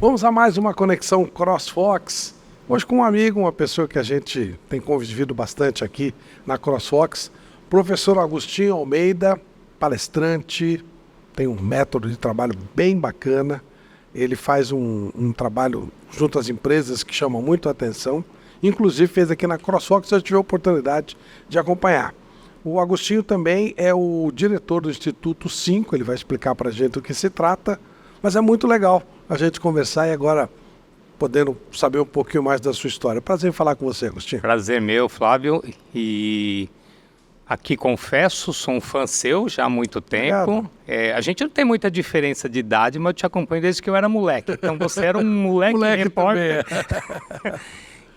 Vamos a mais uma conexão CrossFox. Hoje com um amigo, uma pessoa que a gente tem convivido bastante aqui na CrossFox, professor Agostinho Almeida, palestrante, tem um método de trabalho bem bacana. Ele faz um trabalho junto às empresas que chama muito a atenção. Inclusive fez aqui na CrossFox, eu tive a oportunidade de acompanhar. O Agostinho também é o diretor do Instituto 5, ele vai explicar para a gente do que se trata, mas é muito legal a gente conversar e agora podendo saber um pouquinho mais da sua história. Prazer em falar com você, Agostinho. Prazer meu, Flávio, e aqui confesso, sou um fã seu já há muito tempo. A gente não tem muita diferença de idade, mas eu te acompanho desde que eu era moleque, então você era um moleque repórter.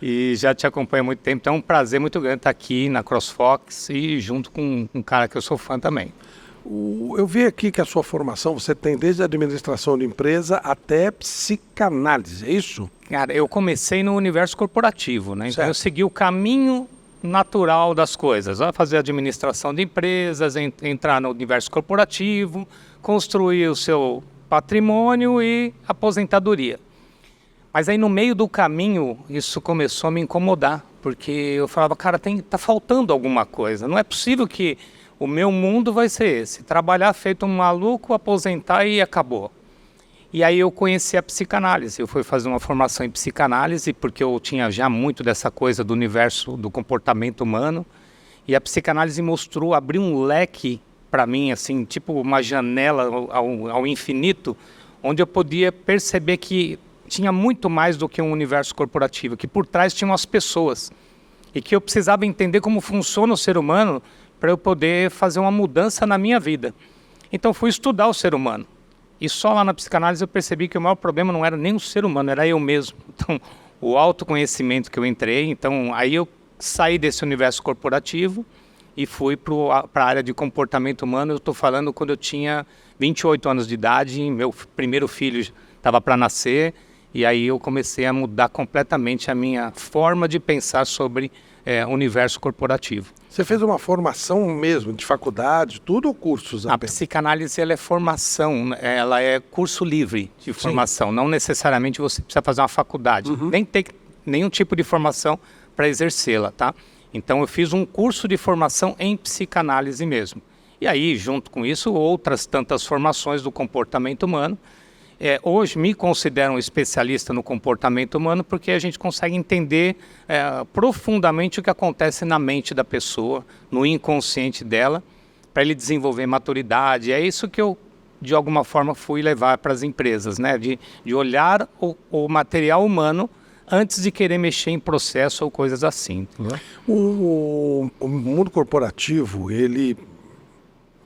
E já te acompanho há muito tempo, então é um prazer muito grande estar aqui na CrossFox e junto com um cara que eu sou fã também. Eu vi aqui que a sua formação, você tem desde administração de empresa até psicanálise, é isso? Cara, eu comecei no universo corporativo, né? Então eu segui o caminho natural das coisas. Fazer administração de empresas, entrar no universo corporativo, construir o seu patrimônio e aposentadoria. Mas aí no meio do caminho isso começou a me incomodar, porque eu falava, cara, tá faltando alguma coisa. Não é possível que o meu mundo vai ser esse, trabalhar feito um maluco, aposentar e acabou. E aí eu conheci a psicanálise, eu fui fazer uma formação em psicanálise, porque eu tinha já muito dessa coisa do universo do comportamento humano, e a psicanálise mostrou, abriu um leque para mim, assim, tipo uma janela ao infinito, onde eu podia perceber que tinha muito mais do que um universo corporativo, que por trás tinham as pessoas, e que eu precisava entender como funciona o ser humano para eu poder fazer uma mudança na minha vida. Então fui estudar o ser humano. E só lá na psicanálise eu percebi que o maior problema não era nem o ser humano, era eu mesmo. Então, o autoconhecimento que eu entrei, então aí eu saí desse universo corporativo e fui para a área de comportamento humano. Eu estou falando quando eu tinha 28 anos de idade, meu primeiro filho estava para nascer, e aí eu comecei a mudar completamente a minha forma de pensar sobre o universo corporativo. Você fez uma formação mesmo, de faculdade, tudo ou cursos apenas? A psicanálise ela é formação, ela é curso livre de formação. Sim. Não necessariamente você precisa fazer uma faculdade, nem ter nenhum tipo de formação para exercê-la, tá? Então eu fiz um curso de formação em psicanálise mesmo. E aí, junto com isso, outras tantas formações do comportamento humano. Hoje me considero um especialista no comportamento humano porque a gente consegue entender profundamente o que acontece na mente da pessoa, no inconsciente dela, para ele desenvolver maturidade. É isso que eu, de alguma forma, fui levar para as empresas, né? De olhar o material humano antes de querer mexer em processo ou coisas assim. O mundo corporativo, ele...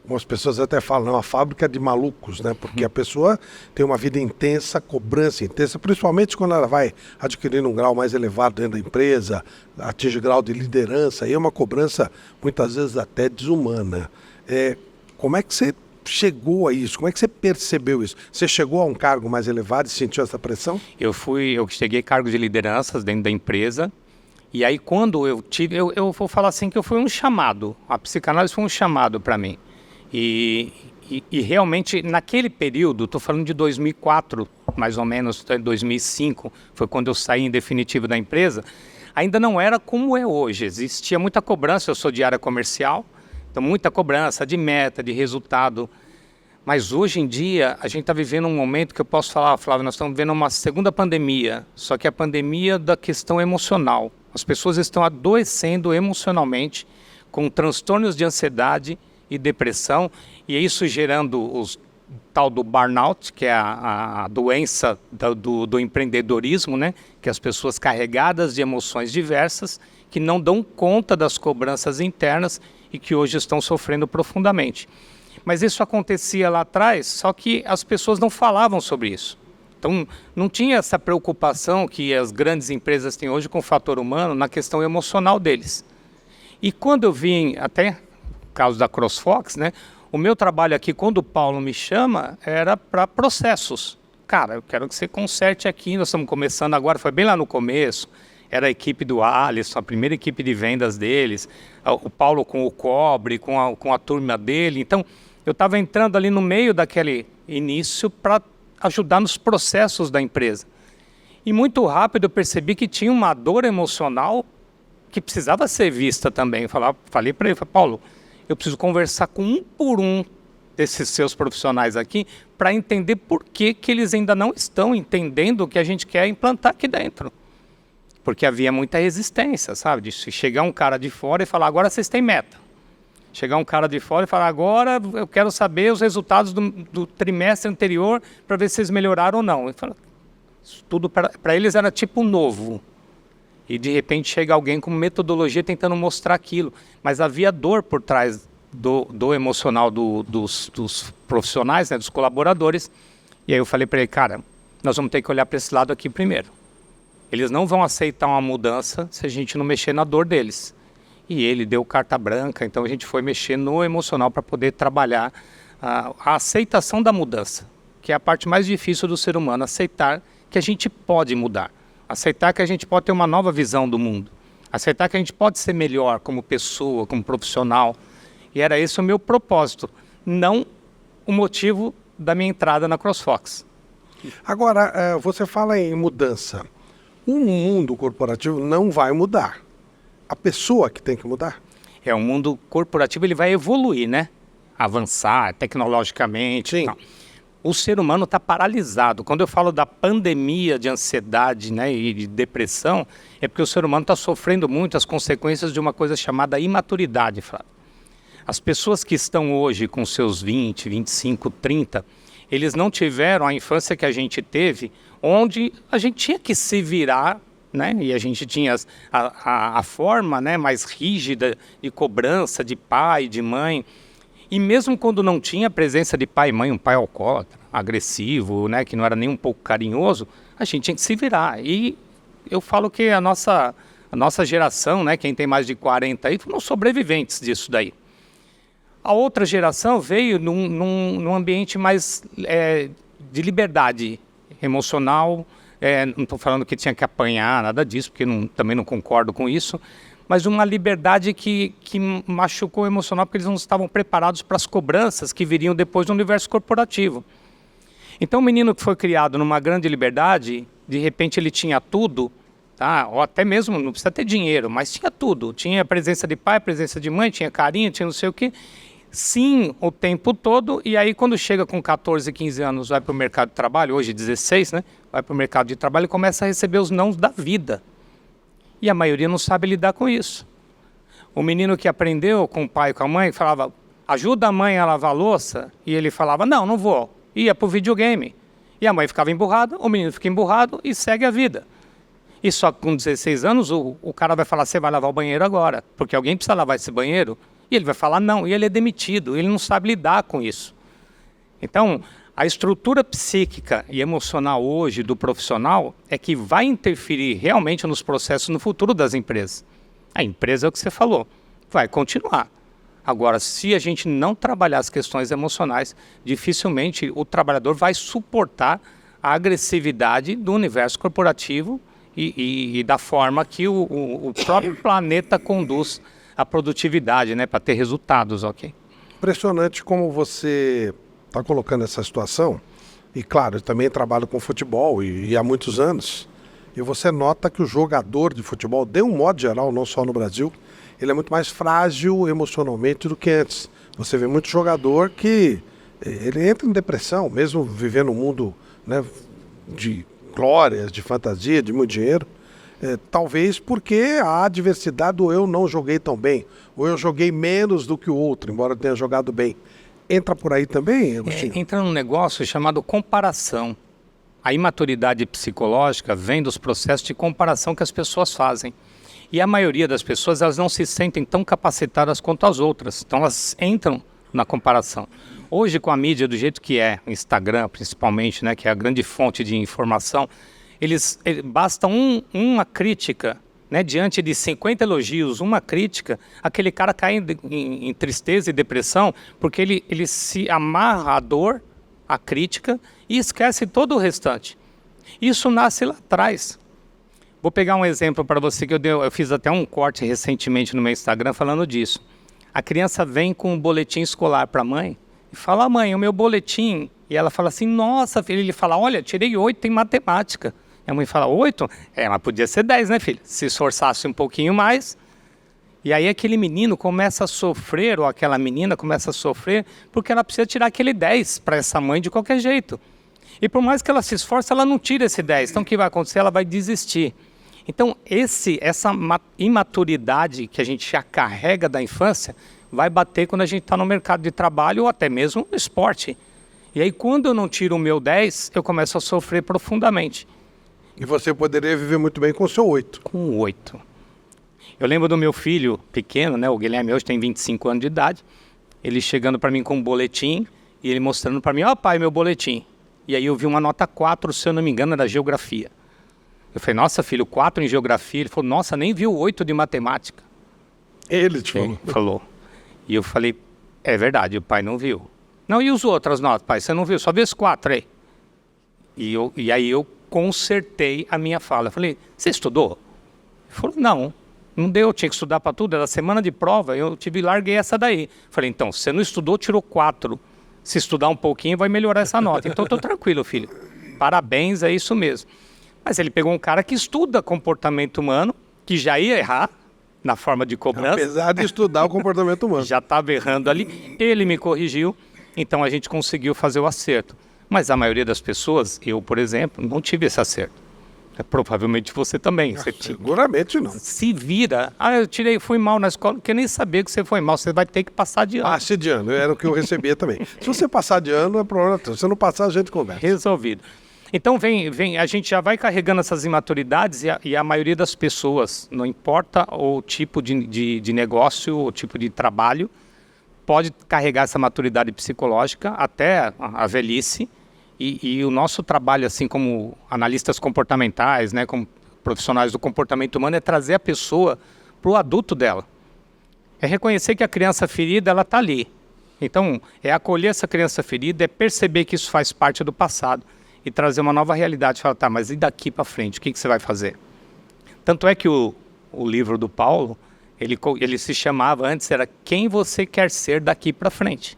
Algumas pessoas até falam, é uma fábrica de malucos, né? Porque a pessoa tem uma vida intensa, cobrança intensa, principalmente quando ela vai adquirindo um grau mais elevado dentro da empresa, atinge grau de liderança, aí é uma cobrança muitas vezes até desumana. Como é que você chegou a isso? Como é que você percebeu isso? Você chegou a um cargo mais elevado e sentiu essa pressão? Eu cheguei a cargo de lideranças dentro da empresa. E aí quando eu vou falar assim que eu fui um chamado, a psicanálise foi um chamado para mim. E realmente naquele período, estou falando de 2004, mais ou menos 2005, foi quando eu saí em definitivo da empresa, ainda não era como é hoje, existia muita cobrança, eu sou de área comercial, então muita cobrança de meta, de resultado, mas hoje em dia a gente está vivendo um momento que eu posso falar, Flávio, nós estamos vivendo uma segunda pandemia, só que a pandemia da questão emocional, as pessoas estão adoecendo emocionalmente com transtornos de ansiedade e depressão, e isso gerando o tal do burnout, que é a doença do empreendedorismo, né? Que as pessoas carregadas de emoções diversas, que não dão conta das cobranças internas e que hoje estão sofrendo profundamente. Mas isso acontecia lá atrás, só que as pessoas não falavam sobre isso. Então, não tinha essa preocupação que as grandes empresas têm hoje com o fator humano na questão emocional deles. E quando eu vim até caso da CrossFox, né? O meu trabalho aqui, quando o Paulo me chama, era para processos. Cara, eu quero que você conserte aqui, nós estamos começando agora, foi bem lá no começo, era a equipe do Alisson, a primeira equipe de vendas deles, o Paulo com o Cobre, com a turma dele. Então, eu estava entrando ali no meio daquele início para ajudar nos processos da empresa. E muito rápido eu percebi que tinha uma dor emocional que precisava ser vista também. Eu falei para ele, Paulo, eu preciso conversar com um por um desses seus profissionais aqui para entender por que eles ainda não estão entendendo o que a gente quer implantar aqui dentro. Porque havia muita resistência, sabe? De chegar um cara de fora e falar, agora vocês têm meta. Chegar um cara de fora e falar, agora eu quero saber os resultados do trimestre anterior para ver se eles melhoraram ou não. Tudo para eles era tipo novo. E de repente chega alguém com metodologia tentando mostrar aquilo. Mas havia dor por trás do emocional dos profissionais, né, dos colaboradores. E aí eu falei para ele, cara, nós vamos ter que olhar para esse lado aqui primeiro. Eles não vão aceitar uma mudança se a gente não mexer na dor deles. E ele deu carta branca, então a gente foi mexer no emocional para poder trabalhar a aceitação da mudança, que é a parte mais difícil do ser humano, aceitar que a gente pode mudar, aceitar que a gente pode ter uma nova visão do mundo, aceitar que a gente pode ser melhor como pessoa, como profissional. E era esse o meu propósito, não o motivo da minha entrada na CrossFox. Agora, você fala em mudança. O mundo corporativo não vai mudar. A pessoa que tem que mudar. O mundo corporativo ele vai evoluir, né? Avançar tecnologicamente. Sim. O ser humano está paralisado. Quando eu falo da pandemia de ansiedade, né, e de depressão, é porque o ser humano está sofrendo muito as consequências de uma coisa chamada imaturidade, Flávio. As pessoas que estão hoje com seus 20, 25, 30, eles não tiveram a infância que a gente teve, onde a gente tinha que se virar, né? E a gente tinha a forma, né, mais rígida de cobrança de pai, de mãe. E mesmo quando não tinha a presença de pai e mãe, um pai alcoólatra, agressivo, né, que não era nem um pouco carinhoso, a gente tinha que se virar. E eu falo que a nossa geração, né, quem tem mais de 40 aí, foram sobreviventes disso daí. A outra geração veio num ambiente mais de liberdade emocional. Não estou falando que tinha que apanhar, nada disso, porque também não concordo com isso, mas uma liberdade que machucou o emocional, porque eles não estavam preparados para as cobranças que viriam depois do universo corporativo. Então o menino que foi criado numa grande liberdade, de repente ele tinha tudo, tá? Ou até mesmo, não precisa ter dinheiro, mas tinha tudo. Tinha presença de pai, presença de mãe, tinha carinho, tinha não sei o quê. Sim, o tempo todo, e aí quando chega com 14, 15 anos, vai para o mercado de trabalho, hoje 16, né? Vai para o mercado de trabalho e começa a receber os nãos da vida. E a maioria não sabe lidar com isso. O menino que aprendeu com o pai e com a mãe, falava, ajuda a mãe a lavar a louça, e ele falava, não vou, ia para o videogame. E a mãe ficava emburrada, o menino fica emburrado e segue a vida. E só com 16 anos o cara vai falar, você vai lavar o banheiro agora, porque alguém precisa lavar esse banheiro. E ele vai falar não, e ele é demitido, ele não sabe lidar com isso. Então, a estrutura psíquica e emocional hoje do profissional é que vai interferir realmente nos processos no futuro das empresas. A empresa é o que você falou, vai continuar. Agora, se a gente não trabalhar as questões emocionais, dificilmente o trabalhador vai suportar a agressividade do universo corporativo e da forma que o próprio planeta conduz a produtividade, né, para ter resultados, ok? Impressionante como você está colocando essa situação. E claro, eu também trabalho com futebol e há muitos anos. E você nota que o jogador de futebol, de um modo geral, não só no Brasil, ele é muito mais frágil emocionalmente do que antes. Você vê muito jogador que ele entra em depressão, mesmo vivendo um mundo, né, de glórias, de fantasia, de muito dinheiro. Talvez porque a adversidade do eu não joguei tão bem, ou eu joguei menos do que o outro, embora eu tenha jogado bem. Entra por aí também, Agostinho? Entra num negócio chamado comparação. A imaturidade psicológica vem dos processos de comparação que as pessoas fazem. E a maioria das pessoas, elas não se sentem tão capacitadas quanto as outras. Então elas entram na comparação. Hoje, com a mídia do jeito que é, o Instagram principalmente, né, que é a grande fonte de informação, basta uma crítica, né, diante de 50 elogios, uma crítica, aquele cara cai em tristeza e depressão, porque ele se amarra à dor, à crítica, e esquece todo o restante. Isso nasce lá atrás. Vou pegar um exemplo para você que eu fiz até um corte recentemente no meu Instagram falando disso. A criança vem com um boletim escolar para a mãe e fala, mãe, o meu boletim. E ela fala assim, nossa, filho. Ele fala, olha, tirei 8 em matemática. E a mãe fala, 8? Mas podia ser 10, né, filho? Se esforçasse um pouquinho mais. E aí aquele menino começa a sofrer, ou aquela menina começa a sofrer, porque ela precisa tirar aquele 10 para essa mãe de qualquer jeito. E por mais que ela se esforce, ela não tira esse 10. Então o que vai acontecer? Ela vai desistir. Então essa imaturidade que a gente já carrega da infância vai bater quando a gente está no mercado de trabalho ou até mesmo no esporte. E aí quando eu não tiro o meu 10, eu começo a sofrer profundamente. E você poderia viver muito bem com o seu 8. Com 8. Eu lembro do meu filho pequeno, né, o Guilherme hoje tem 25 anos de idade, ele chegando para mim com um boletim e ele mostrando para mim, ó pai, meu boletim. E aí eu vi uma nota 4, se eu não me engano, era geografia. Eu falei, nossa filho, 4 em geografia. Ele falou, nossa, nem viu 8 de matemática. Ele te falou. Ele falou. E eu falei, é verdade, o pai não viu. Não, e as outras notas, pai, você não viu, só viu as 4 aí. E aí eu consertei a minha fala. Eu falei, você estudou? Ele falou, não deu, eu tinha que estudar para tudo, era semana de prova, eu larguei essa daí. Falei, então, você não estudou, tirou 4. Se estudar um pouquinho, vai melhorar essa nota. Então, estou tranquilo, filho. Parabéns, é isso mesmo. Mas ele pegou um cara que estuda comportamento humano, que já ia errar na forma de cobrança. Apesar de estudar o comportamento humano. Já estava errando ali, ele me corrigiu, então a gente conseguiu fazer o acerto. Mas a maioria das pessoas, eu, por exemplo, não tive esse acerto. Provavelmente você também. Você seguramente não. Se vira. Eu fui mal na escola, não quer nem saber que você foi mal. Você vai ter que passar de ano. Passe de ano, era o que eu recebia também. Se você passar de ano, é problema. Se você não passar, a gente conversa. Resolvido. Então a gente já vai carregando essas imaturidades e a maioria das pessoas, não importa o tipo de negócio, o tipo de trabalho, pode carregar essa maturidade psicológica até a velhice. E o nosso trabalho, assim como analistas comportamentais, né, como profissionais do comportamento humano, é trazer a pessoa para o adulto dela. É reconhecer que a criança ferida, ela está ali. Então, é acolher essa criança ferida, é perceber que isso faz parte do passado e trazer uma nova realidade. Falar, tá, mas e daqui para frente, o que você vai fazer? Tanto é que o livro do Paulo, ele se chamava, antes era Quem Você Quer Ser Daqui para Frente.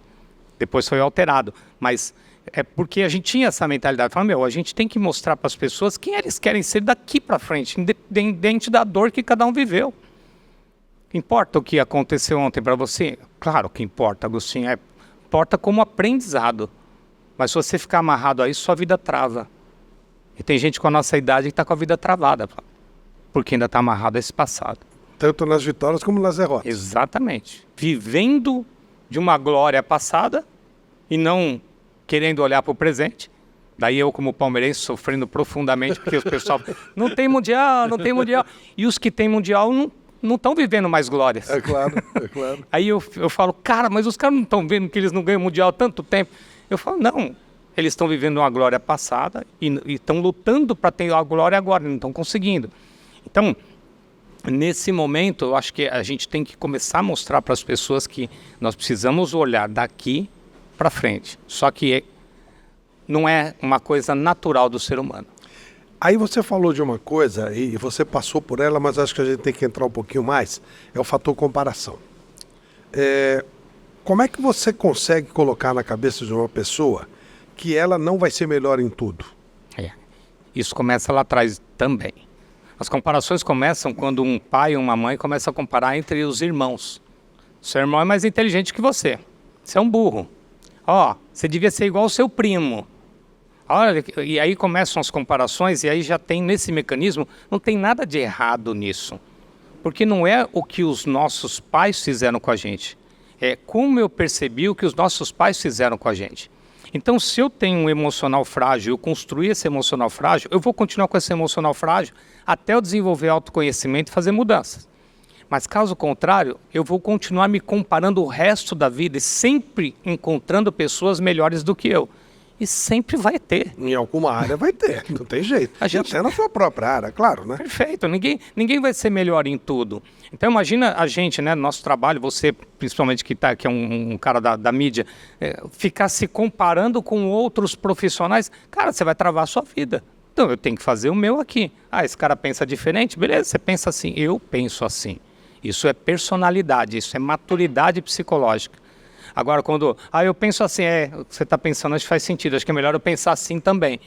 Depois foi alterado, mas é porque a gente tinha essa mentalidade. Falando, a gente tem que mostrar para as pessoas quem eles querem ser daqui para frente, independente da dor que cada um viveu. Importa o que aconteceu ontem para você? Claro que importa, Agostinho. Importa como aprendizado. Mas se você ficar amarrado a isso, sua vida trava. E tem gente com a nossa idade que está com a vida travada, porque ainda está amarrado a esse passado. Tanto nas vitórias como nas derrotas. Exatamente. Vivendo de uma glória passada e não querendo olhar para o presente. Daí eu, como palmeirense, sofrendo profundamente, porque o pessoal, não tem mundial. E os que têm mundial não estão vivendo mais glórias. É claro. Aí eu falo, cara, mas os caras não estão vendo que eles não ganham mundial há tanto tempo. Eu falo, não, eles estão vivendo uma glória passada e estão lutando para ter a glória agora, não estão conseguindo. Então, nesse momento, eu acho que a gente tem que começar a mostrar para as pessoas que nós precisamos olhar daqui para frente. Só que não é uma coisa natural do ser humano. Aí você falou de uma coisa, e você passou por ela, mas acho que a gente tem que entrar um pouquinho mais, é o fator comparação. Como é que você consegue colocar na cabeça de uma pessoa que ela não vai ser melhor em tudo? Isso começa lá atrás também. As comparações começam quando um pai ou uma mãe começa a comparar entre os irmãos. Seu irmão é mais inteligente que você. Você é um burro. Você devia ser igual ao seu primo. Olha, e aí começam as comparações e aí já tem nesse mecanismo, não tem nada de errado nisso. Porque não é o que os nossos pais fizeram com a gente. É como eu percebi o que os nossos pais fizeram com a gente. Então, se eu tenho um emocional frágil, eu construir esse emocional frágil, eu vou continuar com esse emocional frágil até eu desenvolver autoconhecimento e fazer mudanças. Mas caso contrário, eu vou continuar me comparando o resto da vida e sempre encontrando pessoas melhores do que eu. E sempre vai ter. Em alguma área vai ter, não tem jeito. Até na sua própria área, claro, né? Perfeito, ninguém vai ser melhor em tudo. Então imagina a gente, né, nosso trabalho, você principalmente que é um cara da mídia, ficar se comparando com outros profissionais, cara, você vai travar a sua vida. Então eu tenho que fazer o meu aqui. Esse cara pensa diferente? Beleza, você pensa assim, eu penso assim. Isso é personalidade, isso é maturidade psicológica. Agora, quando eu penso assim, você está pensando, acho que faz sentido, acho que é melhor eu pensar assim também.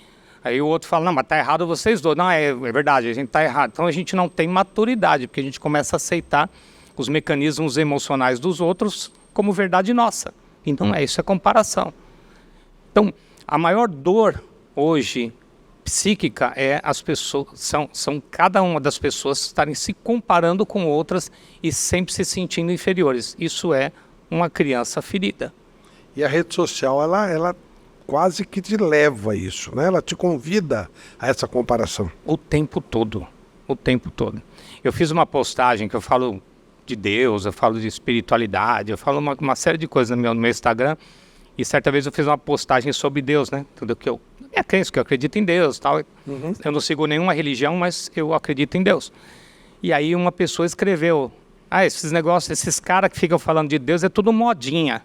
Aí o outro fala, não, mas tá errado vocês dois. Não, é verdade, a gente tá errado. Então a gente não tem maturidade, porque a gente começa a aceitar os mecanismos emocionais dos outros como verdade nossa. Então isso é comparação. Então, a maior dor hoje psíquica é as pessoas, são cada uma das pessoas estarem se comparando com outras e sempre se sentindo inferiores. Isso é uma criança ferida. E a rede social, ela quase que te leva a isso, né? Ela te convida a essa comparação. O tempo todo. O tempo todo. Eu fiz uma postagem que eu falo de Deus, eu falo de espiritualidade, eu falo uma série de coisas no meu Instagram. E certa vez eu fiz uma postagem sobre Deus, né? Tudo que eu crença, que eu acredito em Deus, tal. Uhum. Eu não sigo nenhuma religião, mas eu acredito em Deus. E aí uma pessoa escreveu: esses negócios, esses caras que ficam falando de Deus é tudo modinha.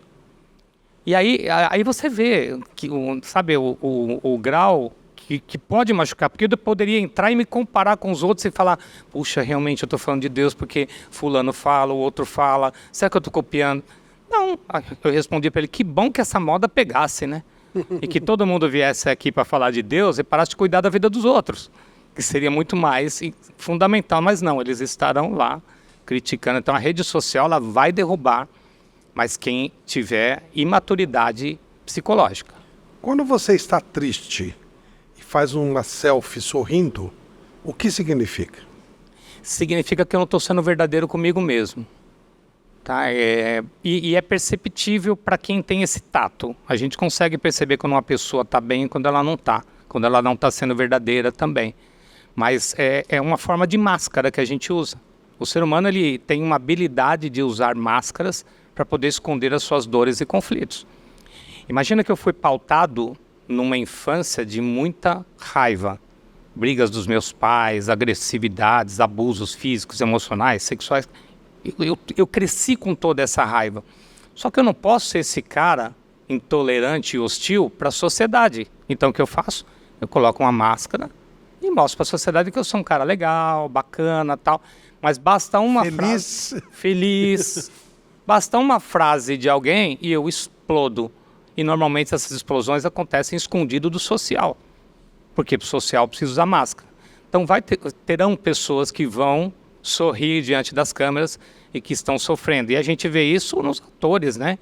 E aí você vê que o grau que pode machucar, porque eu poderia entrar e me comparar com os outros e falar, puxa, realmente eu estou falando de Deus porque fulano fala, o outro fala, será que eu estou copiando? Não, eu respondi para ele, que bom que essa moda pegasse, né? E que todo mundo viesse aqui para falar de Deus e parasse de cuidar da vida dos outros, que seria muito mais fundamental, mas não, eles estarão lá criticando. Então a rede social ela vai derrubar, mas quem tiver imaturidade psicológica. Quando você está triste e faz uma selfie sorrindo, o que significa? Significa que eu não estou sendo verdadeiro comigo mesmo. Tá? E é perceptível para quem tem esse tato. A gente consegue perceber quando uma pessoa está bem e quando ela não está. Quando ela não está sendo verdadeira também. Mas é uma forma de máscara que a gente usa. O ser humano ele tem uma habilidade de usar máscaras para poder esconder as suas dores e conflitos. Imagina que eu fui pautado numa infância de muita raiva. Brigas dos meus pais, agressividades, abusos físicos, emocionais, sexuais. Eu cresci com toda essa raiva. Só que eu não posso ser esse cara intolerante e hostil para a sociedade. Então o que eu faço? Eu coloco uma máscara e mostro para a sociedade que eu sou um cara legal, bacana, tal. Mas basta uma frase... Feliz. Basta uma frase de alguém e eu explodo. E normalmente essas explosões acontecem escondido do social. Porque o social precisa usar máscara. Então terão pessoas que vão sorrir diante das câmeras e que estão sofrendo. E a gente vê isso nos atores, né?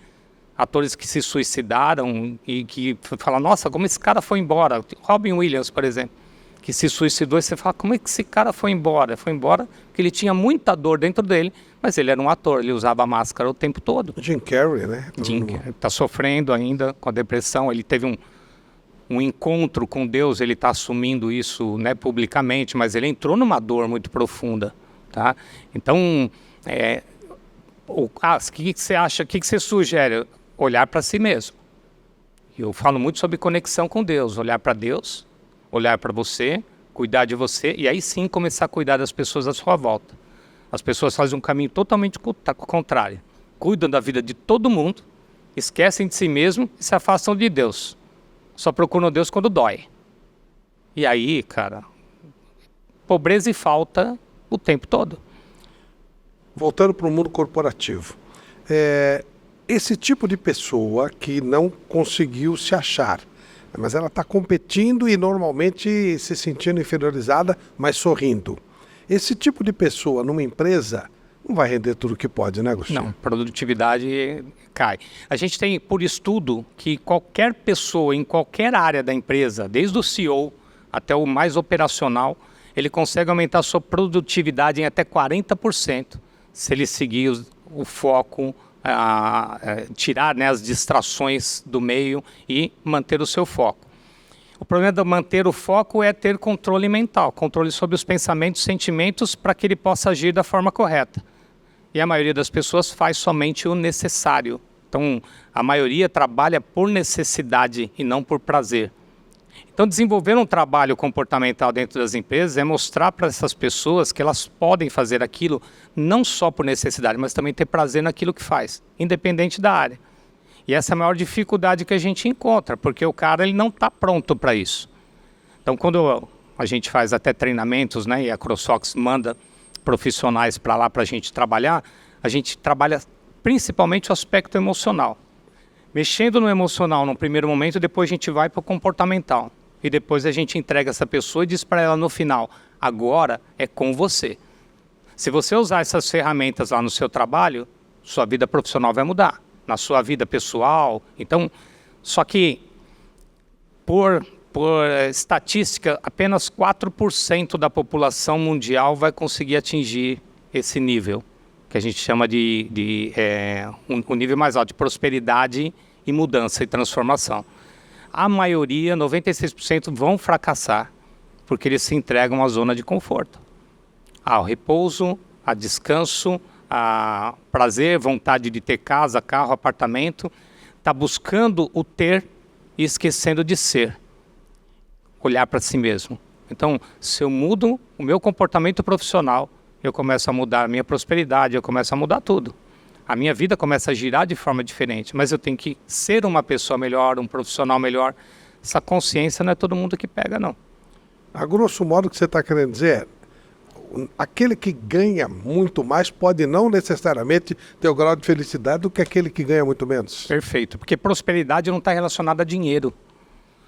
Atores que se suicidaram e que falam, nossa, como esse cara foi embora. Robin Williams, por exemplo, que se suicidou e você fala, como é que esse cara foi embora? Foi embora porque ele tinha muita dor dentro dele, mas ele era um ator, ele usava máscara o tempo todo. Jim Carrey, né? Jim Carrey está sofrendo ainda com a depressão, ele teve um encontro com Deus, ele está assumindo isso, né, publicamente, mas ele entrou numa dor muito profunda. Tá? Então, o que você acha, o que você sugere? Olhar para si mesmo. Eu falo muito sobre conexão com Deus, olhar para Deus, olhar para você, cuidar de você, e aí sim começar a cuidar das pessoas à sua volta. As pessoas fazem um caminho totalmente contrário. Cuidam da vida de todo mundo, esquecem de si mesmo e se afastam de Deus. Só procuram Deus quando dói. E aí, cara, pobreza e falta o tempo todo. Voltando para o mundo corporativo. Esse tipo de pessoa que não conseguiu se achar, mas ela está competindo e normalmente se sentindo inferiorizada, mas sorrindo. Esse tipo de pessoa numa empresa não vai render tudo que pode, né, Agostinho? Não, produtividade cai. A gente tem por estudo que qualquer pessoa em qualquer área da empresa, desde o CEO até o mais operacional, ele consegue aumentar a sua produtividade em até 40% se ele seguir o foco, tirar, né, as distrações do meio e manter o seu foco. O problema de manter o foco é ter controle mental, controle sobre os pensamentos, sentimentos, para que ele possa agir da forma correta. E a maioria das pessoas faz somente o necessário. Então, a maioria trabalha por necessidade e não por prazer. Então, desenvolver um trabalho comportamental dentro das empresas é mostrar para essas pessoas que elas podem fazer aquilo não só por necessidade, mas também ter prazer naquilo que faz, independente da área. E essa é a maior dificuldade que a gente encontra, porque o cara ele não está pronto para isso. Então, quando a gente faz até treinamentos, né, e a CrossFox manda profissionais para lá para a gente trabalha principalmente o aspecto emocional. Mexendo no emocional no primeiro momento, depois a gente vai para o comportamental. E depois a gente entrega essa pessoa e diz para ela no final, agora é com você. Se você usar essas ferramentas lá no seu trabalho, sua vida profissional vai mudar. Na sua vida pessoal. Então, só que por estatística, apenas 4% da população mundial vai conseguir atingir esse nível, que a gente chama de um nível mais alto de prosperidade e mudança e transformação. A maioria, 96%, vão fracassar, porque eles se entregam à zona de conforto. Ao repouso, a descanso, a prazer, vontade de ter casa, carro, apartamento. Está buscando o ter e esquecendo de ser. Olhar para si mesmo. Então, se eu mudo o meu comportamento profissional, eu começo a mudar a minha prosperidade, eu começo a mudar tudo. A minha vida começa a girar de forma diferente, mas eu tenho que ser uma pessoa melhor, um profissional melhor. Essa consciência não é todo mundo que pega, não. A grosso modo, o que você está querendo dizer é, aquele que ganha muito mais pode não necessariamente ter o grau de felicidade do que aquele que ganha muito menos. Perfeito, porque prosperidade não está relacionada a dinheiro.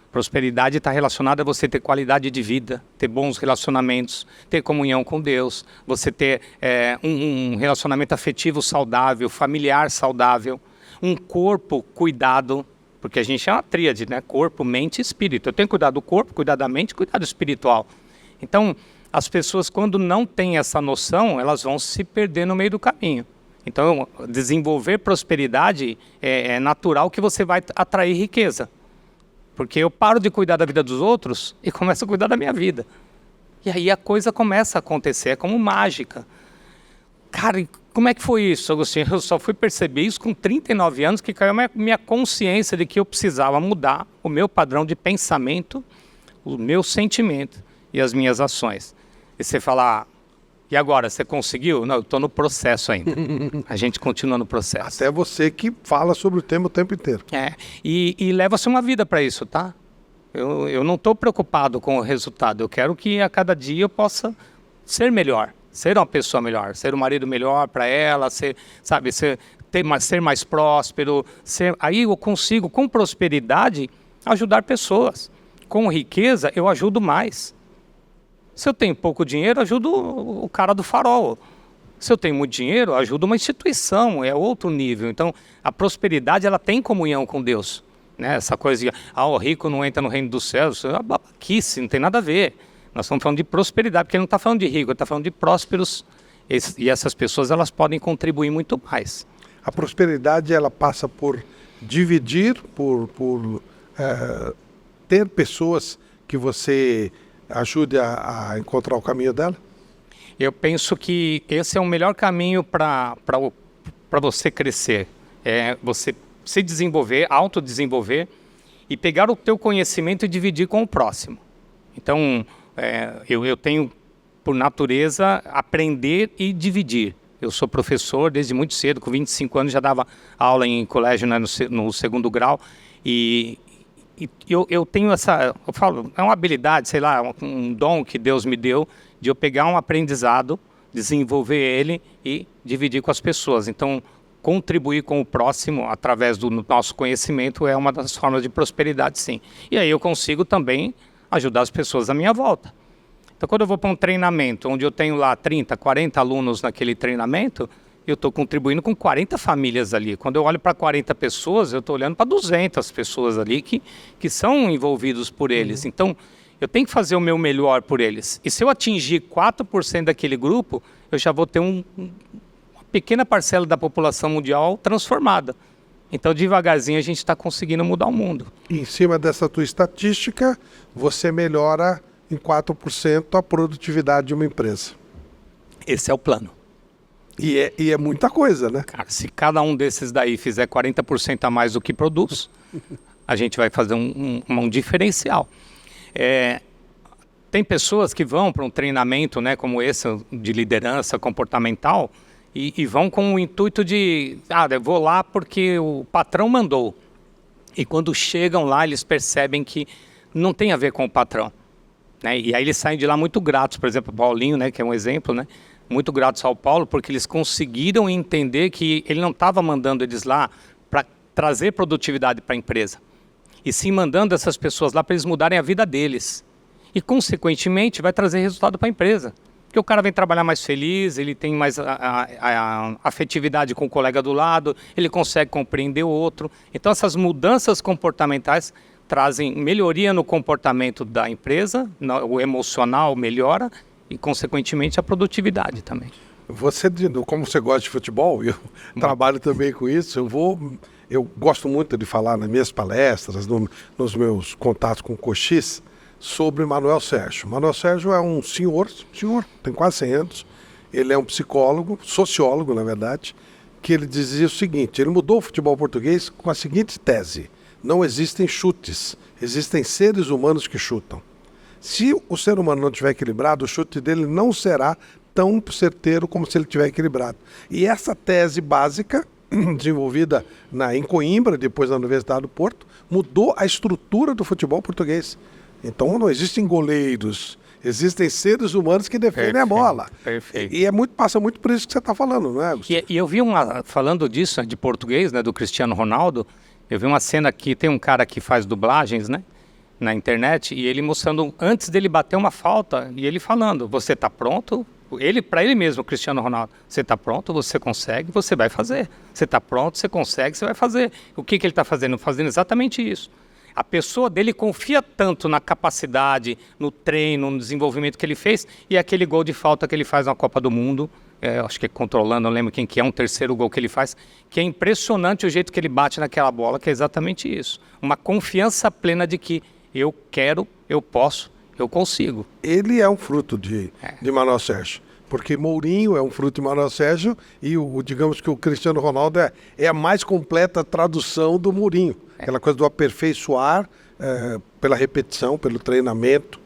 Prosperidade está relacionada a você ter qualidade de vida, ter bons relacionamentos, ter comunhão com Deus, você ter um relacionamento afetivo saudável, familiar saudável, um corpo cuidado, porque a gente é uma tríade, né? Corpo, mente e espírito. Eu tenho que cuidar do corpo, cuidar da mente e cuidar do espiritual. Então, as pessoas, quando não têm essa noção, elas vão se perder no meio do caminho. Então, desenvolver prosperidade é natural que você vai atrair riqueza. Porque eu paro de cuidar da vida dos outros e começo a cuidar da minha vida. E aí a coisa começa a acontecer, é como mágica. Cara, e como é que foi isso, Agostinho? Eu só fui perceber isso com 39 anos, que caiu a minha consciência de que eu precisava mudar o meu padrão de pensamento, o meu sentimento e as minhas ações. E você fala, e agora, você conseguiu? Não, eu estou no processo ainda. A gente continua no processo. Até você que fala sobre o tema o tempo inteiro. E leva-se uma vida para isso, tá? Eu não estou preocupado com o resultado. Eu quero que a cada dia eu possa ser melhor, ser uma pessoa melhor, ser um marido melhor para ela, ser mais próspero. Aí eu consigo, com prosperidade, ajudar pessoas. Com riqueza, eu ajudo mais. Se eu tenho pouco dinheiro, ajudo o cara do farol. Se eu tenho muito dinheiro, ajudo uma instituição, é outro nível. Então, a prosperidade, ela tem comunhão com Deus. Né? Essa coisa de, o rico não entra no reino dos céus, isso é uma babaquice, não tem nada a ver. Nós estamos falando de prosperidade, porque ele não está falando de rico, ele está falando de prósperos. E essas pessoas, elas podem contribuir muito mais. A prosperidade, ela passa por dividir, por ter pessoas que você ajude a encontrar o caminho dela? Eu penso que esse é o melhor caminho para você crescer. É você se desenvolver, autodesenvolver e pegar o teu conhecimento e dividir com o próximo. Então, eu tenho, por natureza, aprender e dividir. Eu sou professor desde muito cedo, com 25 anos já dava aula em colégio, né, no segundo grau. E eu tenho eu falo, é uma habilidade, sei lá, um dom que Deus me deu de eu pegar um aprendizado, desenvolver ele e dividir com as pessoas. Então, contribuir com o próximo através do nosso conhecimento é uma das formas de prosperidade, sim. E aí eu consigo também ajudar as pessoas à minha volta. Então, quando eu vou para um treinamento, onde eu tenho lá 30, 40 alunos naquele treinamento, eu estou contribuindo com 40 famílias ali. Quando eu olho para 40 pessoas, eu estou olhando para 200 pessoas ali que são envolvidos por eles. Então, eu tenho que fazer o meu melhor por eles. E se eu atingir 4% daquele grupo, eu já vou ter uma pequena parcela da população mundial transformada. Então, devagarzinho, a gente está conseguindo mudar o mundo. E em cima dessa tua estatística, você melhora em 4% a produtividade de uma empresa. Esse é o plano. E é muita coisa, né? Cara, se cada um desses daí fizer 40% a mais do que produz, a gente vai fazer um diferencial. Tem pessoas que vão para um treinamento, né, como esse, de liderança comportamental, e vão com o intuito de, eu vou lá porque o patrão mandou. E quando chegam lá, eles percebem que não tem a ver com o patrão. Né? E aí eles saem de lá muito gratos, por exemplo, o Paulinho, né, que é um exemplo, né? Muito gratos ao Paulo, porque eles conseguiram entender que ele não estava mandando eles lá para trazer produtividade para a empresa. E sim mandando essas pessoas lá para eles mudarem a vida deles. E, consequentemente, vai trazer resultado para a empresa. Porque o cara vem trabalhar mais feliz, ele tem mais a afetividade com o colega do lado, ele consegue compreender o outro. Então, essas mudanças comportamentais trazem melhoria no comportamento da empresa, o emocional melhora e, consequentemente, a produtividade também. Você, como você gosta de futebol, eu trabalho também com isso, eu gosto muito de falar nas minhas palestras, nos meus contatos com o Cochise, sobre Manuel Sérgio. Manuel Sérgio é um senhor, tem quase 100 anos, ele é um psicólogo, sociólogo, na verdade, que ele dizia o seguinte, ele mudou o futebol português com a seguinte tese: não existem chutes, existem seres humanos que chutam. Se o ser humano não estiver equilibrado, o chute dele não será tão certeiro como se ele estiver equilibrado. E essa tese básica, desenvolvida em Coimbra, depois na Universidade do Porto, mudou a estrutura do futebol português. Então não existem goleiros, existem seres humanos que defendem a bola. Perfeito. E passa muito por isso que você está falando, não é, Agostinho? E eu vi falando disso, de português, né, do Cristiano Ronaldo, eu vi uma cena que tem um cara que faz dublagens, né, na internet, e ele mostrando, antes dele bater uma falta, e ele falando, você está pronto? Para ele mesmo, o Cristiano Ronaldo, você está pronto, você consegue, você vai fazer. Você está pronto, você consegue, você vai fazer. O que ele está fazendo? Fazendo exatamente isso. A pessoa dele confia tanto na capacidade, no treino, no desenvolvimento que ele fez, e aquele gol de falta que ele faz na Copa do Mundo, acho que é controlando, não lembro quem que é, um terceiro gol que ele faz, que é impressionante o jeito que ele bate naquela bola, que é exatamente isso. Uma confiança plena de que eu quero, eu posso, eu consigo. Ele é um fruto de Manuel Sérgio, porque Mourinho é um fruto de Manuel Sérgio e digamos que o Cristiano Ronaldo é a mais completa tradução do Mourinho. Aquela coisa do aperfeiçoar pela repetição, pelo treinamento,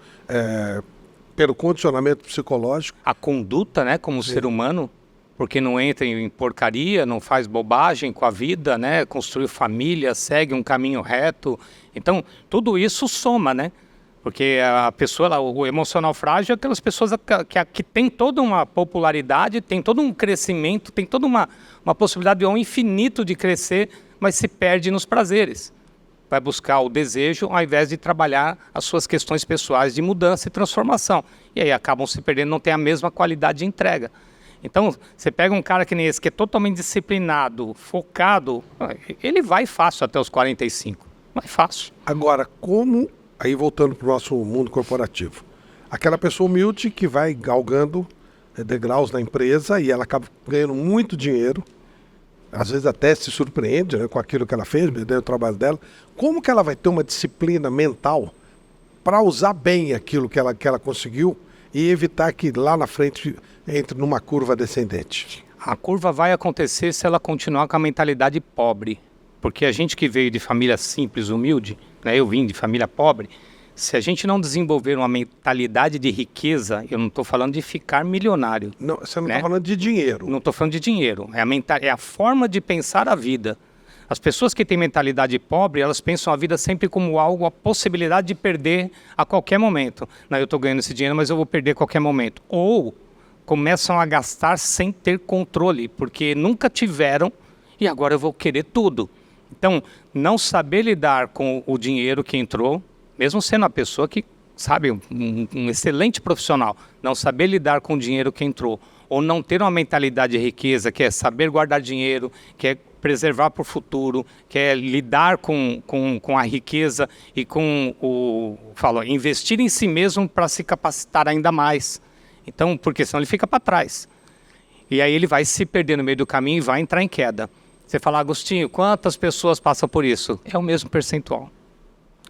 pelo condicionamento psicológico. A conduta, né, como ser humano, porque não entra em porcaria, não faz bobagem com a vida, né, construi família, segue um caminho reto. Então, tudo isso soma, né? Porque a pessoa, o emocional frágil é aquelas pessoas que tem toda uma popularidade, tem todo um crescimento, tem toda uma possibilidade ao infinito de crescer, mas se perde nos prazeres. Vai buscar o desejo ao invés de trabalhar as suas questões pessoais de mudança e transformação. E aí acabam se perdendo, não tem a mesma qualidade de entrega. Então, você pega um cara que nem esse, que é totalmente disciplinado, focado, ele vai fácil até os 45. Vai fácil. Agora, aí voltando para o nosso mundo corporativo, aquela pessoa humilde que vai galgando degraus na empresa e ela acaba ganhando muito dinheiro, às vezes até se surpreende, né, com aquilo que ela fez, o trabalho dela. Como que ela vai ter uma disciplina mental para usar bem aquilo que ela conseguiu e evitar que lá na frente entre numa curva descendente? A curva vai acontecer se ela continuar com a mentalidade pobre. Porque a gente que veio de família simples, humilde, né, eu vim de família pobre, se a gente não desenvolver uma mentalidade de riqueza, eu não estou falando de ficar milionário. Não, você não está falando de dinheiro. Não estou falando de dinheiro. É a forma de pensar a vida. As pessoas que têm mentalidade pobre, elas pensam a vida sempre como algo, a possibilidade de perder a qualquer momento. Não, eu estou ganhando esse dinheiro, mas eu vou perder a qualquer momento. Ou começam a gastar sem ter controle, porque nunca tiveram e agora eu vou querer tudo. Então, não saber lidar com o dinheiro que entrou, mesmo sendo uma pessoa que, sabe, um excelente profissional, não saber lidar com o dinheiro que entrou, ou não ter uma mentalidade de riqueza, que é saber guardar dinheiro, que é preservar para o futuro, que é lidar com a riqueza e investir em si mesmo para se capacitar ainda mais. Então, porque senão ele fica para trás. E aí ele vai se perder no meio do caminho e vai entrar em queda. Você fala, Agostinho, quantas pessoas passam por isso? É o mesmo percentual.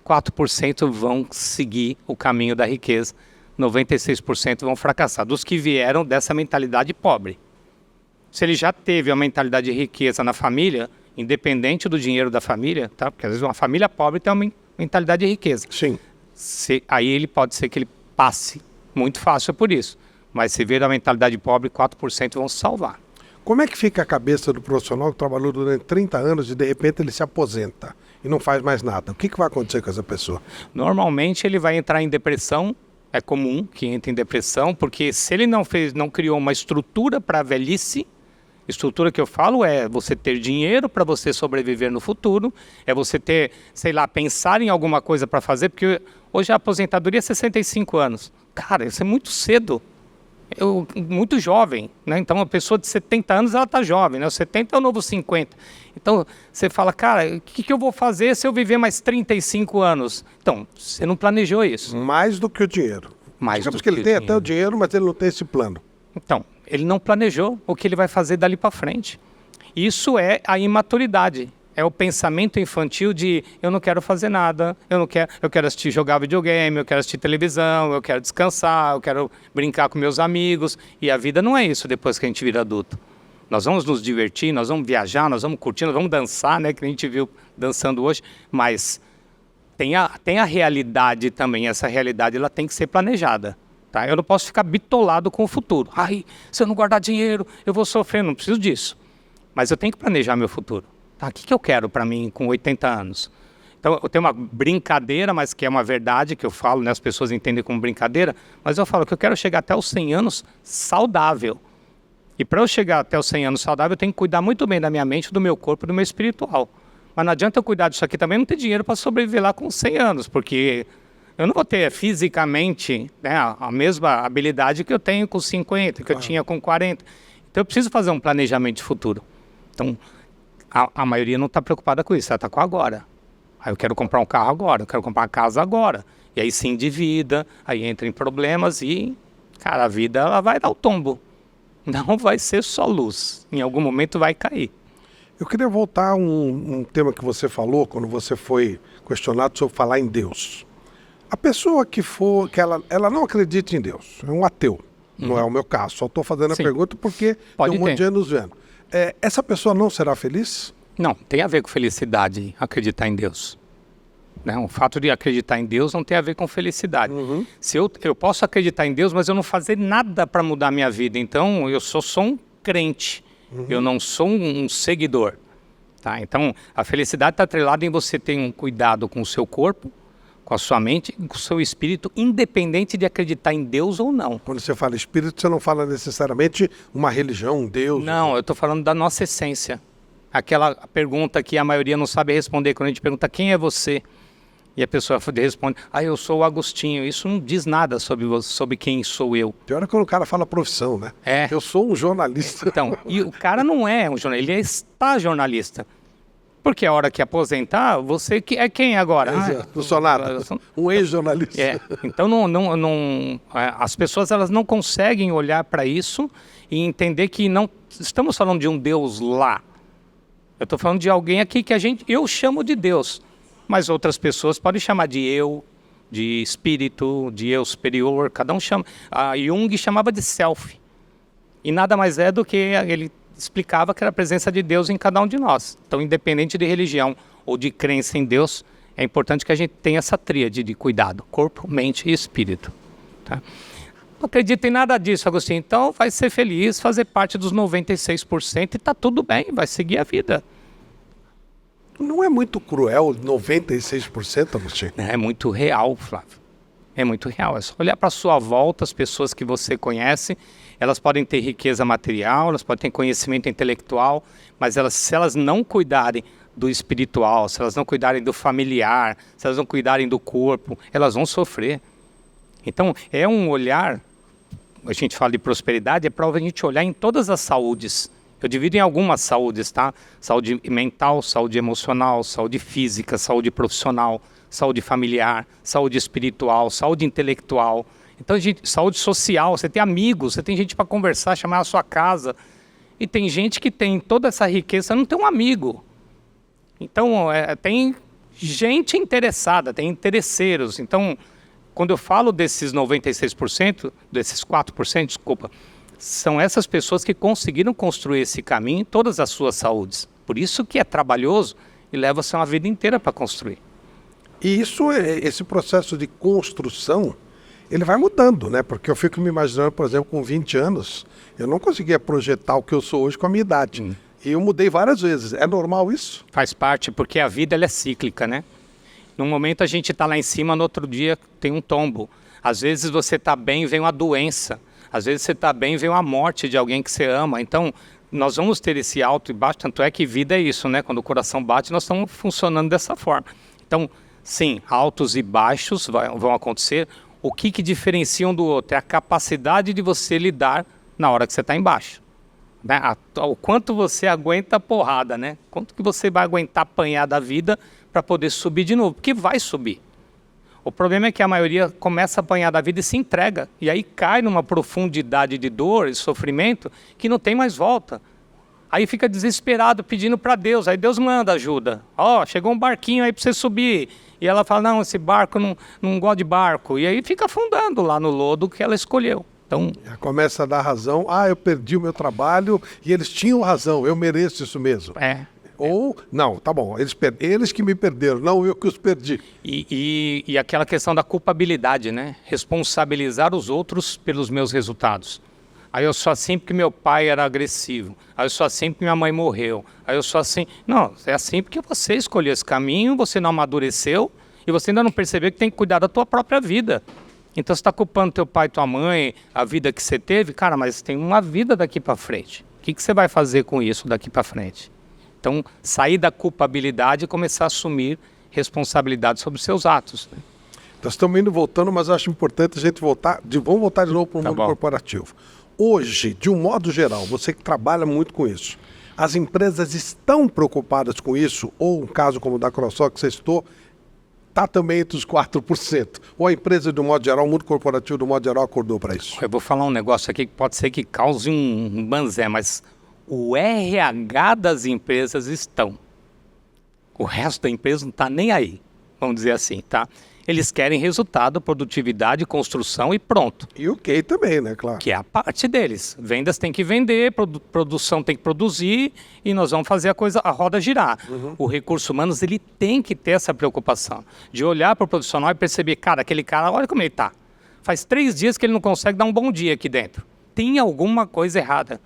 4% vão seguir o caminho da riqueza, 96% vão fracassar, dos que vieram dessa mentalidade pobre. Se ele já teve a mentalidade de riqueza na família, independente do dinheiro da família, tá? Porque às vezes uma família pobre tem uma mentalidade de riqueza. Sim. Aí ele pode ser que ele passe muito fácil por isso. Mas se vier da mentalidade pobre, 4% vão se salvar. Como é que fica a cabeça do profissional que trabalhou durante 30 anos e de repente ele se aposenta e não faz mais nada? O que vai acontecer com essa pessoa? Normalmente ele vai entrar em depressão, é comum que entre em depressão, porque se ele não criou uma estrutura para a velhice, Estrutura que eu falo é você ter dinheiro para você sobreviver no futuro, é você ter, sei lá, pensar em alguma coisa para fazer, porque hoje a aposentadoria é 65 anos. Cara, isso é muito cedo. Muito jovem, né? Então, uma pessoa de 70 anos, ela está jovem, né? O 70 é o novo 50. Então, você fala, cara, o que eu vou fazer se eu viver mais 35 anos? Então, você não planejou isso. Mais do que o dinheiro. Mais Digamos do que ele que o tem dinheiro. até o dinheiro, mas ele não tem esse plano. Então, ele não planejou o que ele vai fazer dali para frente. Isso é a imaturidade. É o pensamento infantil de eu não quero fazer nada, eu quero assistir, jogar videogame, eu quero assistir televisão, eu quero descansar, eu quero brincar com meus amigos. E a vida não é isso depois que a gente vira adulto. Nós vamos nos divertir, nós vamos viajar, nós vamos curtir, nós vamos dançar, né? Que a gente viu dançando hoje. Mas tem a realidade também. Essa realidade ela tem que ser planejada. Tá? Eu não posso ficar bitolado com o futuro. Ai, se eu não guardar dinheiro, eu vou sofrer. Não preciso disso. Mas eu tenho que planejar meu futuro. Tá, o que eu quero para mim com 80 anos? Então, eu tenho uma brincadeira, mas que é uma verdade que eu falo, né? As pessoas entendem como brincadeira, mas eu falo que eu quero chegar até os 100 anos saudável. E para eu chegar até os 100 anos saudável, eu tenho que cuidar muito bem da minha mente, do meu corpo e do meu espiritual. Mas não adianta eu cuidar disso aqui também, não ter dinheiro para sobreviver lá com 100 anos, porque eu não vou ter fisicamente, né, a mesma habilidade que eu tenho com 50, que eu tinha com 40. Então, eu preciso fazer um planejamento de futuro. Então, a maioria não está preocupada com isso, ela está com agora. Aí eu quero comprar um carro agora, eu quero comprar uma casa agora. E aí se endivida, aí entra em problemas e, cara, a vida ela vai dar o tombo. Não vai ser só luz, em algum momento vai cair. Eu queria voltar a um tema que você falou, quando você foi questionado sobre falar em Deus. A pessoa que ela não acredita em Deus, é um ateu, não é o meu caso, só estou fazendo a Sim. pergunta porque Pode tem um monte ter. de gente nos vendo. Essa pessoa não será feliz? Não, tem a ver com felicidade acreditar em Deus. Né? O fato de acreditar em Deus não tem a ver com felicidade. Se eu posso acreditar em Deus, mas eu não fazer nada para mudar a minha vida. Então, eu sou só um crente. Eu não sou um seguidor. Tá? Então, a felicidade está atrelada em você ter um cuidado com o seu corpo, com a sua mente e com o seu espírito, independente de acreditar em Deus ou não. Quando você fala espírito, você não fala necessariamente uma religião, um Deus. Não, eu estou falando da nossa essência. Aquela pergunta que a maioria não sabe responder, quando a gente pergunta quem é você, e a pessoa responde, eu sou o Agostinho. Isso não diz nada sobre quem sou eu. Pior é quando o cara fala profissão, né? É. Eu sou um jornalista. Então, e o cara não é um jornalista, ele está jornalista. Porque a hora que aposentar, você que é quem agora? Exato. Não sou nada. Um ex-jornalista. Então, as pessoas elas não conseguem olhar para isso e entender que não estamos falando de um Deus lá. Eu estou falando de alguém aqui que eu chamo de Deus, mas outras pessoas podem chamar de eu, de espírito, de eu superior, cada um chama. A Jung chamava de self. E nada mais é do que ele explicava que era a presença de Deus em cada um de nós. Então, independente de religião ou de crença em Deus, é importante que a gente tenha essa tríade de cuidado, corpo, mente e espírito. Tá? Não acredito em nada disso, Agostinho. Então, vai ser feliz, fazer parte dos 96% e tá tudo bem, vai seguir a vida. Não é muito cruel 96%, Agostinho? É muito real, Flávio. É muito real. É só olhar para a sua volta, as pessoas que você conhece, elas podem ter riqueza material, elas podem ter conhecimento intelectual, mas se elas não cuidarem do espiritual, se elas não cuidarem do familiar, se elas não cuidarem do corpo, elas vão sofrer. Então, é um olhar, a gente fala de prosperidade, é para a gente olhar em todas as saúdes. Eu divido em algumas saúdes, tá? Saúde mental, saúde emocional, saúde física, saúde profissional, saúde familiar, saúde espiritual, saúde intelectual. Então, saúde social, você tem amigos, você tem gente para conversar, chamar na sua casa. E tem gente que tem toda essa riqueza, não tem um amigo. Então, tem gente interessada, tem interesseiros. Então, quando eu falo desses 96%, desses 4%, desculpa, são essas pessoas que conseguiram construir esse caminho em todas as suas saúdes. Por isso que é trabalhoso e leva-se uma vida inteira para construir. E esse processo de construção, ele vai mudando, né? Porque eu fico me imaginando, por exemplo, com 20 anos, eu não conseguia projetar o que eu sou hoje com a minha idade. E eu mudei várias vezes. É normal isso? Faz parte, porque a vida ela é cíclica, né? Num momento a gente está lá em cima, no outro dia tem um tombo. Às vezes você está bem, vem uma doença. Às vezes você está bem, vem uma morte de alguém que você ama. Então, nós vamos ter esse alto e baixo, tanto é que vida é isso, né? Quando o coração bate, nós estamos funcionando dessa forma. Então, sim, altos e baixos vão acontecer. O que diferencia um do outro é a capacidade de você lidar na hora que você está embaixo. Né? O quanto você aguenta a porrada, né? Quanto que você vai aguentar apanhar da vida para poder subir de novo, porque vai subir. O problema é que a maioria começa a apanhar da vida e se entrega, e aí cai numa profundidade de dor e sofrimento que não tem mais volta. Aí fica desesperado pedindo para Deus, aí Deus manda ajuda. Ó, chegou um barquinho aí para você subir. E ela fala, não, esse barco não gosta de barco. E aí fica afundando lá no lodo que ela escolheu. Então, já começa a dar razão, eu perdi o meu trabalho e eles tinham razão, eu mereço isso mesmo. Ou, não, tá bom, eles que me perderam, não eu que os perdi. E aquela questão da culpabilidade, né? Responsabilizar os outros pelos meus resultados. Aí eu sou assim porque meu pai era agressivo. Aí eu sou assim porque minha mãe morreu. Aí eu sou assim... Não, é assim porque você escolheu esse caminho, você não amadureceu e você ainda não percebeu que tem que cuidar da tua própria vida. Então você está culpando teu pai e tua mãe, a vida que você teve. Cara, mas tem uma vida daqui para frente. O que você vai fazer com isso daqui para frente? Então, sair da culpabilidade e começar a assumir responsabilidade sobre os seus atos. Né? Nós estamos indo voltando, mas eu acho importante a gente voltar de novo para o mundo corporativo. Hoje, de um modo geral, você que trabalha muito com isso, as empresas estão preocupadas com isso? Ou um caso como o da CrossFox que você citou, está também entre os 4%? Ou a empresa, de um modo geral, o mundo corporativo, de um modo geral, acordou para isso? Eu vou falar um negócio aqui que pode ser que cause um banzé, mas o RH das empresas estão. O resto da empresa não está nem aí, vamos dizer assim, tá? Eles querem resultado, produtividade, construção e pronto. E o QI também, né, claro. Que é a parte deles. Vendas tem que vender, produção tem que produzir e nós vamos fazer a roda girar. O recurso humano, ele tem que ter essa preocupação de olhar para o profissional e perceber, cara, aquele cara, olha como ele está. Faz 3 dias que ele não consegue dar um bom dia aqui dentro. Tem alguma coisa errada.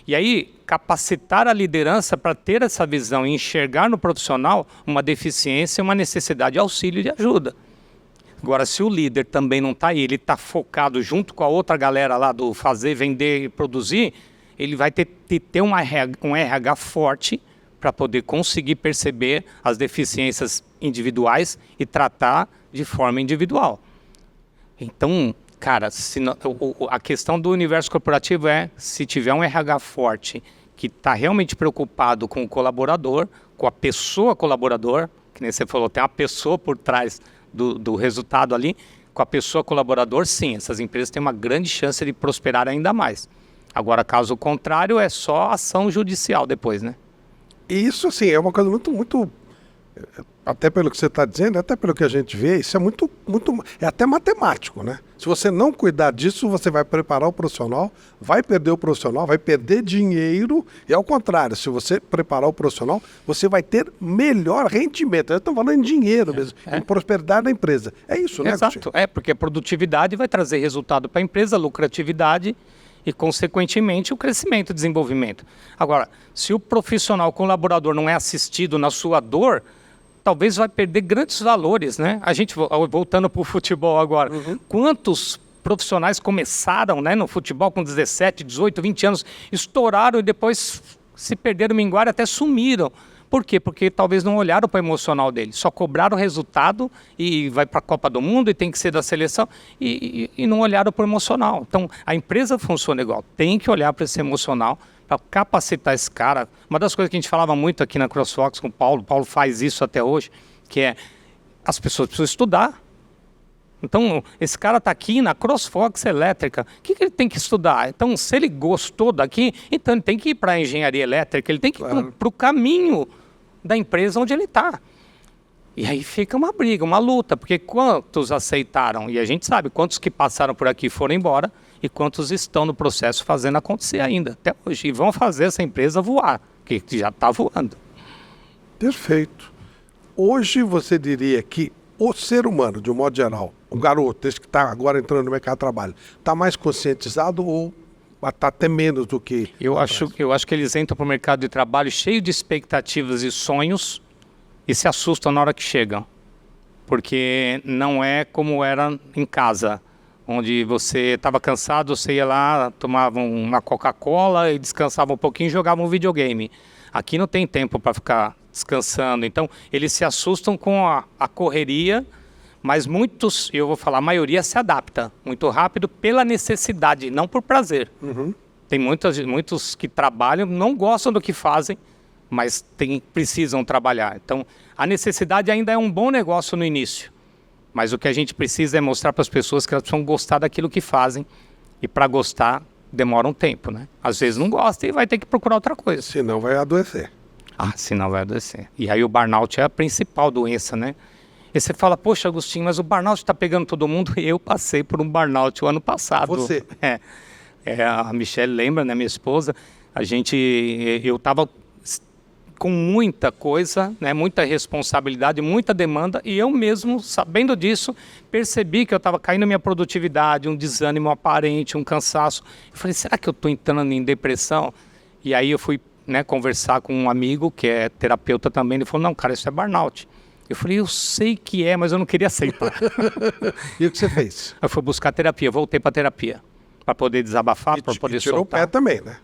E aí, capacitar a liderança para ter essa visão e enxergar no profissional uma deficiência, uma necessidade de auxílio e de ajuda. Agora, se o líder também não está aí, ele está focado junto com a outra galera lá do fazer, vender e produzir, ele vai ter um RH forte para poder conseguir perceber as deficiências individuais e tratar de forma individual. Então, cara, a questão do universo corporativo é, se tiver um RH forte que está realmente preocupado com o colaborador, com a pessoa colaborador, que nem você falou, tem uma pessoa por trás do resultado ali, com a pessoa colaborador, sim, essas empresas têm uma grande chance de prosperar ainda mais. Agora, caso contrário, é só ação judicial depois, né? E isso, assim, é uma coisa muito... Até pelo que você está dizendo, até pelo que a gente vê, isso é muito, é até matemático, né? Se você não cuidar disso, você vai preparar o profissional, vai perder o profissional, vai perder dinheiro, e ao contrário, se você preparar o profissional, você vai ter melhor rendimento. Eu estou falando em dinheiro mesmo, em prosperidade da empresa. É isso, né, Exato, Agostinho? porque a produtividade vai trazer resultado para a empresa, lucratividade e, consequentemente, o crescimento e desenvolvimento. Agora, se o profissional colaborador não é assistido na sua dor, talvez vai perder grandes valores, né? A gente, voltando para o futebol agora, quantos profissionais começaram, né, no futebol com 17, 18, 20 anos, estouraram e depois se perderam, minguaram, até sumiram. Por quê? Porque talvez não olharam para o emocional dele, só cobraram o resultado e vai para a Copa do Mundo e tem que ser da seleção e não olharam para o emocional. Então, a empresa funciona igual, tem que olhar para esse emocional, para capacitar esse cara. Uma das coisas que a gente falava muito aqui na CrossFox com o Paulo faz isso até hoje, que é, as pessoas precisam estudar. Então, esse cara está aqui na CrossFox Elétrica, o que ele tem que estudar? Então, se ele gostou daqui, então ele tem que ir para a engenharia elétrica, ele tem que ir para o caminho da empresa onde ele está. E aí fica uma briga, uma luta, porque quantos aceitaram? E a gente sabe quantos que passaram por aqui foram embora, e quantos estão no processo fazendo acontecer ainda, até hoje. E vão fazer essa empresa voar, que já está voando. Perfeito. Hoje você diria que o ser humano, de um modo geral, o garoto, esse que está agora entrando no mercado de trabalho, está mais conscientizado ou está até menos do que... Eu acho que eles entram para o mercado de trabalho cheio de expectativas e sonhos e se assustam na hora que chegam. Porque não é como era em casa. onde você estava cansado, você ia lá, tomava uma Coca-Cola e descansava um pouquinho e jogava um videogame. Aqui não tem tempo para ficar descansando, então eles se assustam com a correria, mas muitos, eu vou falar, a maioria se adapta muito rápido pela necessidade, não por prazer. Tem muitos que trabalham, não gostam do que fazem, mas precisam trabalhar. Então, a necessidade ainda é um bom negócio no início, mas o que a gente precisa é mostrar para as pessoas que elas precisam gostar daquilo que fazem, e para gostar demora um tempo, né? Às vezes não gosta e vai ter que procurar outra coisa. Senão vai adoecer. Senão vai adoecer. E aí o burnout é a principal doença, né? E você fala, poxa, Agostinho, mas o burnout está pegando todo mundo. Eu passei por um burnout o ano passado. Você? A Michelle lembra, né, minha esposa, eu estava com muita coisa, né, muita responsabilidade, muita demanda, e eu mesmo, sabendo disso, percebi que eu estava caindo minha produtividade, um desânimo aparente, um cansaço. Eu falei, será que eu estou entrando em depressão? E aí eu fui, né, conversar com um amigo que é terapeuta também, ele falou, não, cara, isso é burnout. Eu falei, eu sei que é, mas eu não queria aceitar. E o que você fez? Eu fui buscar terapia, voltei para terapia, para poder desabafar, para poder tirou soltar. o pé também, né?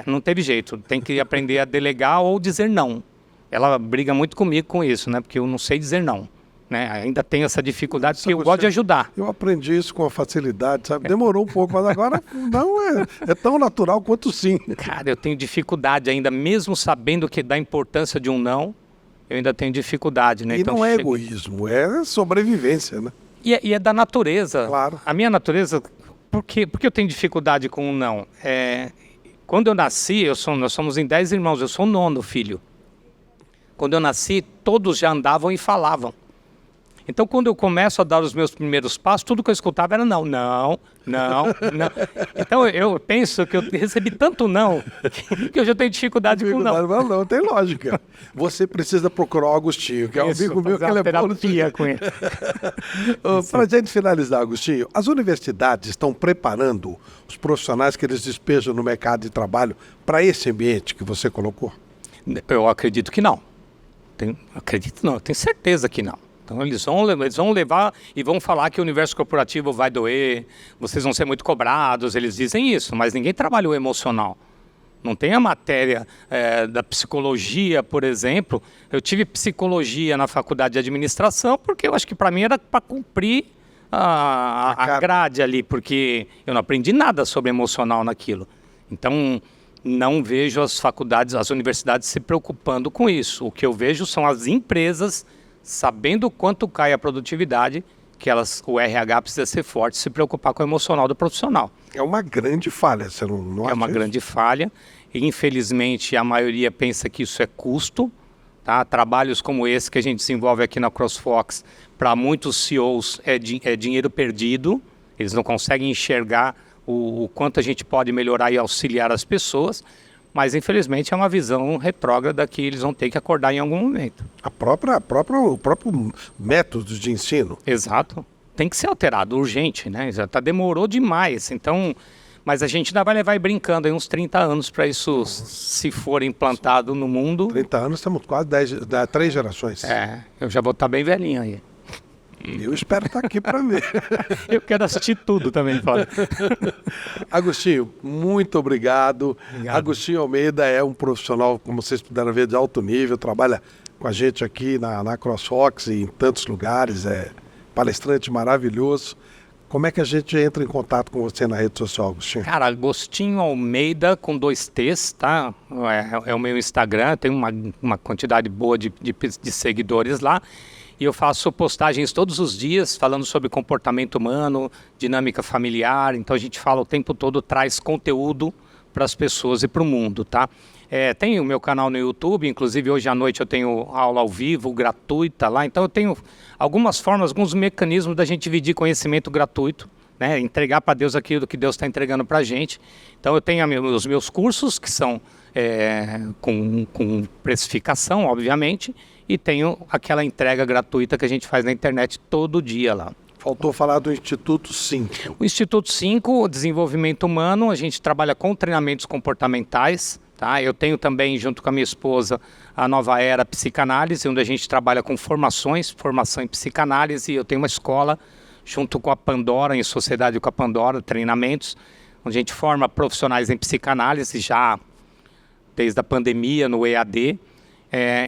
Não teve jeito, tem que aprender a delegar ou dizer não. Ela briga muito comigo com isso, né? Porque eu não sei dizer não, né? Ainda tenho essa dificuldade, porque eu gosto de ajudar. Eu aprendi isso com facilidade, sabe? Demorou um pouco, mas agora não é tão natural quanto sim. Cara, eu tenho dificuldade ainda, mesmo sabendo da importância de um não, eu ainda tenho dificuldade, né? E então, não é egoísmo, é sobrevivência, né? E é da natureza. Claro. A minha natureza, por que eu tenho dificuldade com um não? Quando eu nasci, nós somos em 10 irmãos, eu sou o 9º filho. Quando eu nasci, todos já andavam e falavam. Então, quando eu começo a dar os meus primeiros passos, tudo que eu escutava era não, não, não, não. Então, eu penso que eu recebi tanto não, que eu já tenho dificuldade com não. Não, tem lógica. Você precisa procurar o Agostinho, que é um amigo meu que ele é terapia com ele. Para a gente finalizar, Agostinho, as universidades estão preparando os profissionais que eles despejam no mercado de trabalho para esse ambiente que você colocou? Eu acredito que não. Eu tenho certeza que não. Então eles vão levar e vão falar que o universo corporativo vai doer, vocês vão ser muito cobrados, eles dizem isso, mas ninguém trabalha o emocional. Não tem a matéria da psicologia, por exemplo. Eu tive psicologia na faculdade de administração porque eu acho que para mim era para cumprir a grade ali, porque eu não aprendi nada sobre emocional naquilo. Então não vejo as faculdades, as universidades se preocupando com isso. O que eu vejo são as empresas sabendo quanto cai a produtividade, que o RH precisa ser forte, se preocupar com o emocional do profissional. É uma grande falha, você não acha? É uma grande falha, e infelizmente a maioria pensa que isso é custo, tá? Trabalhos como esse que a gente desenvolve aqui na CrossFox, para muitos CEOs é dinheiro perdido, eles não conseguem enxergar o quanto a gente pode melhorar e auxiliar as pessoas, mas infelizmente é uma visão retrógrada que eles vão ter que acordar em algum momento. O próprio método de ensino. Exato. Tem que ser alterado, urgente, né? Demorou demais. Então, mas a gente ainda vai levar brincando aí uns 30 anos para isso, se for implantado no mundo. 30 anos, estamos quase 3 gerações. Eu já vou estar bem velhinho aí. Eu espero estar aqui para ver. Eu quero assistir tudo também, Flávio. Agostinho, muito obrigado. Agostinho Almeida é um profissional, como vocês puderam ver, de alto nível, trabalha com a gente aqui na CrossFox e em tantos lugares, é palestrante maravilhoso. Como é que a gente entra em contato com você na rede social, Agostinho? Cara, Agostinho Almeida com 2 T's, tá? É o meu Instagram, tem uma quantidade boa de seguidores lá. E eu faço postagens todos os dias falando sobre comportamento humano, dinâmica familiar. Então a gente fala o tempo todo, traz conteúdo para as pessoas e para o mundo, tá? Tem o meu canal no YouTube, inclusive hoje à noite eu tenho aula ao vivo, gratuita lá. Então eu tenho algumas formas, alguns mecanismos da gente dividir conhecimento gratuito, né? Entregar para Deus aquilo que Deus está entregando para a gente. Então eu tenho os meus cursos, que são com precificação, obviamente, e tenho aquela entrega gratuita que a gente faz na internet todo dia lá. Faltou falar do Instituto 5. O Instituto 5, Desenvolvimento Humano, a gente trabalha com treinamentos comportamentais, tá? Eu tenho também, junto com a minha esposa, a Nova Era Psicanálise, onde a gente trabalha com formação em psicanálise. Eu tenho uma escola junto com a Pandora, em sociedade com a Pandora, treinamentos, onde a gente forma profissionais em psicanálise já desde a pandemia no EAD.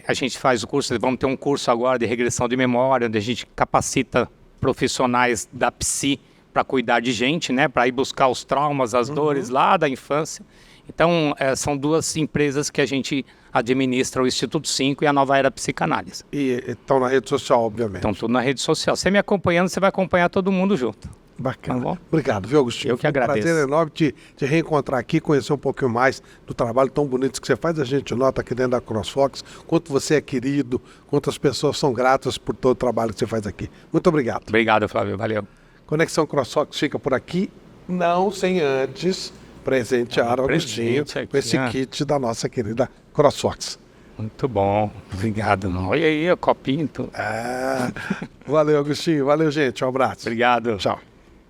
A gente faz o curso, vamos ter um curso agora de regressão de memória, onde a gente capacita profissionais da psi para cuidar de gente, né, para ir buscar os traumas, as dores lá da infância. Então, são duas empresas que a gente administra, o Instituto 5 e a Nova Era Psicanálise. E estão na rede social, obviamente. Estão tudo na rede social. Você me acompanhando, você vai acompanhar todo mundo junto. Bacana. Tá bom? Obrigado, viu, Agostinho? Eu que agradeço. Foi um prazer enorme te reencontrar aqui, conhecer um pouquinho mais do trabalho tão bonito que você faz. A gente nota aqui dentro da CrossFox quanto você é querido, quantas pessoas são gratas por todo o trabalho que você faz aqui. Muito obrigado. Obrigado, Flávio. Valeu. Conexão CrossFox fica por aqui, não sem antes presentear o Agostinho presente com esse aqui, kit da nossa querida CrossFox. Muito bom. Obrigado. Olha aí, o copinho. Valeu, Agostinho. Valeu, gente. Um abraço. Obrigado. Tchau.